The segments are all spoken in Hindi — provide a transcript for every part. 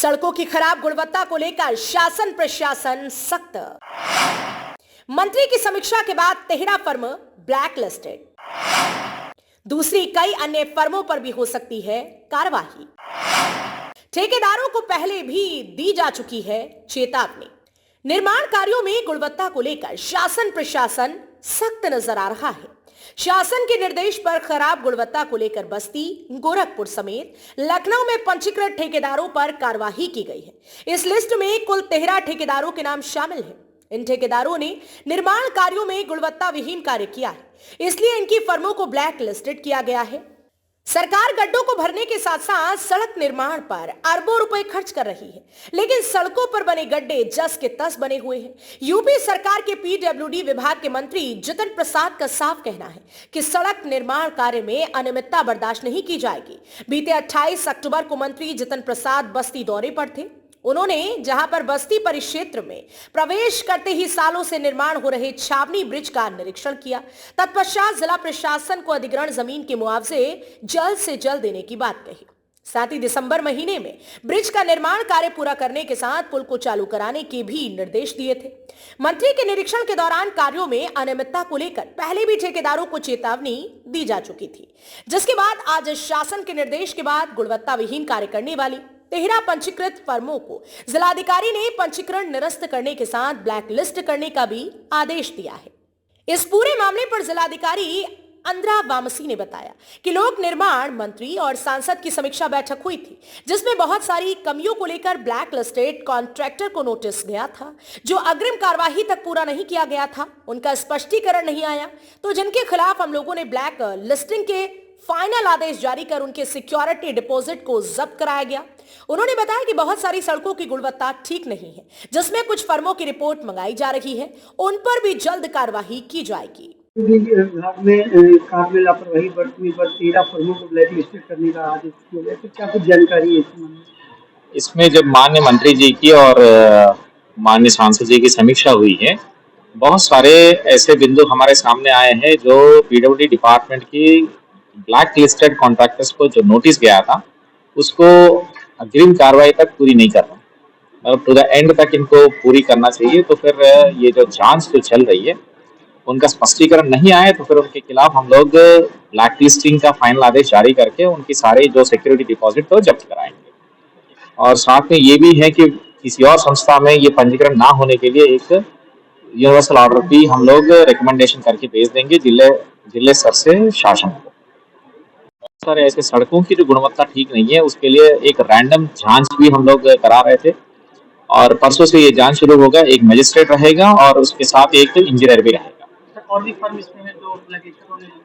सड़कों की खराब गुणवत्ता को लेकर शासन प्रशासन सख्त। मंत्री की समीक्षा के बाद तेहरा फर्म ब्लैक लिस्टेड। दूसरी कई अन्य फर्मों पर भी हो सकती है कार्रवाई। ठेकेदारों को पहले भी दी जा चुकी है चेतावनी। निर्माण कार्यों में गुणवत्ता को लेकर शासन प्रशासन सख्त नजर आ रहा है। शासन के निर्देश पर खराब गुणवत्ता को लेकर बस्ती, गोरखपुर समेत लखनऊ में पंजीकृत ठेकेदारों पर कार्रवाई की गई है। इस लिस्ट में कुल 13 ठेकेदारों के नाम शामिल हैं। इन ठेकेदारों ने निर्माण कार्यों में गुणवत्ता विहीन कार्य किया है, इसलिए इनकी फर्मों को ब्लैक लिस्टेड किया गया है। सरकार गड्ढों को भरने के साथ साथ सड़क निर्माण पर अरबों रुपए खर्च कर रही है, लेकिन सड़कों पर बने गड्ढे जस के तस बने हुए हैं। यूपी सरकार के पीडब्ल्यूडी विभाग के मंत्री जितन प्रसाद का साफ कहना है कि सड़क निर्माण कार्य में अनियमितता बर्दाश्त नहीं की जाएगी। बीते 28 अक्टूबर को मंत्री जितन प्रसाद बस्ती दौरे पर थे। उन्होंने जहां पर बस्ती परिक्षेत्र में प्रवेश करते ही सालों से निर्माण हो रहे छावनी ब्रिज का निरीक्षण किया। तत्पश्चात जिला प्रशासन को अधिग्रहण जमीन के मुआवजे जल्द से जल्द देने की बात कही। साथ ही दिसंबर महीने में ब्रिज का निर्माण कार्य पूरा करने के साथ पुल को चालू कराने के भी निर्देश दिए थे। मंत्री के निरीक्षण के दौरान कार्यों में अनियमितता को लेकर पहले भी ठेकेदारों को चेतावनी दी जा चुकी थी, जिसके बाद आज शासन के निर्देश के बाद गुणवत्ता विहीन कार्य करने वाली 13 पंजीकृत फर्मों को जिलाधिकारी ने पंजीकरण निरस्त करने के साथ ब्लैक लिस्ट करने का भी आदेश दिया है। इस पूरे मामले पर जिलाधिकारी अंद्रा वामसी ने बताया कि लोक निर्माण मंत्री और सांसद की समीक्षा बैठक हुई थी, जिसमें बहुत सारी कमियों को लेकर ब्लैक लिस्टेड कॉन्ट्रैक्टर को नोटिस गया था। जो अग्रिम कार्यवाही तक पूरा नहीं किया गया था, उनका स्पष्टीकरण नहीं आया, तो जिनके खिलाफ हम लोगों ने ब्लैक लिस्टिंग के फाइनल आदेश जारी कर उनके सिक्योरिटी डिपॉजिट को जब्त कराया गया। उन्होंने बताया कि बहुत सारी सड़कों की गुणवत्ता ठीक नहीं है, जिसमें कुछ फर्मों की रिपोर्ट मंगाई जा रही है, उन पर भी जल्द कार्रवाई की जाएगी। विभाग में काम में लापरवाही बरतने पर 13 फर्मों को ब्लैक लिस्टेड करने का आदेश किया गया, तो क्या कुछ जानकारी है इसमें? जब माननीय मंत्री जी की और माननीय सांसद जी की समीक्षा हुई है, बहुत सारे ऐसे बिंदु हमारे सामने आए हैं जो पीडब्ल्यूडी डिपार्टमेंट की ब्लैक लिस्टेड कॉन्ट्रैक्टर्स को जो नोटिस गया था उसको अग्रिम कार्रवाई तक पूरी नहीं कर रहा, मतलब टू द एंड तक इनको पूरी करना चाहिए। तो फिर ये जो जांच जो चल रही है उनका स्पष्टीकरण नहीं आया, तो फिर उनके खिलाफ हम लोग ब्लैक लिस्टिंग का फाइनल आदेश जारी करके उनकी सारे जो सिक्योरिटी डिपॉजिट तो जब्त कराएंगे। और साथ में ये भी है कि किसी और संस्था में ये पंजीकरण ना होने के लिए एक यूनिवर्सल ऑर्डर भी हम लोग रिकमेंडेशन करके भेज देंगे जिले स्तर से शासन को। सर, ऐसे सड़कों की जो गुणवत्ता ठीक नहीं है उसके लिए एक रैंडम जांच भी हम लोग करा रहे थे, और परसों से ये जांच शुरू होगा। एक मजिस्ट्रेट रहेगा और उसके साथ एक इंजीनियर भी रहेगा। और भी फर्म इसमें है जो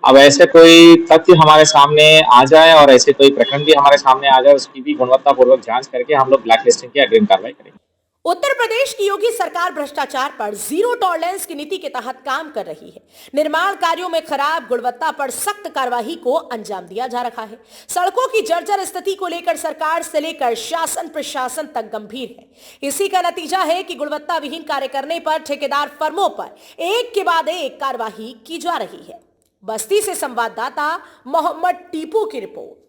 अब ऐसे कोई तथ्य हमारे सामने आ जाए और ऐसे कोई प्रकरण भी हमारे सामने आ जाए, उसकी भी गुणवत्ता पूर्वक जांच करके हम लोग ब्लैक लिस्टिंग की अग्रिम कार्रवाई करेंगे। उत्तर प्रदेश की योगी सरकार भ्रष्टाचार पर जीरो टॉलरेंस की नीति के तहत काम कर रही है। निर्माण कार्यों में खराब गुणवत्ता पर सख्त कार्रवाई को अंजाम दिया जा रहा है। सड़कों की जर्जर स्थिति को लेकर सरकार से लेकर शासन प्रशासन तक गंभीर है। इसी का नतीजा है कि गुणवत्ता विहीन कार्य करने पर ठेकेदार फर्मों पर एक के बाद एक कार्रवाई की जा रही है। बस्ती से संवाददाता मोहम्मद टीपू की रिपोर्ट।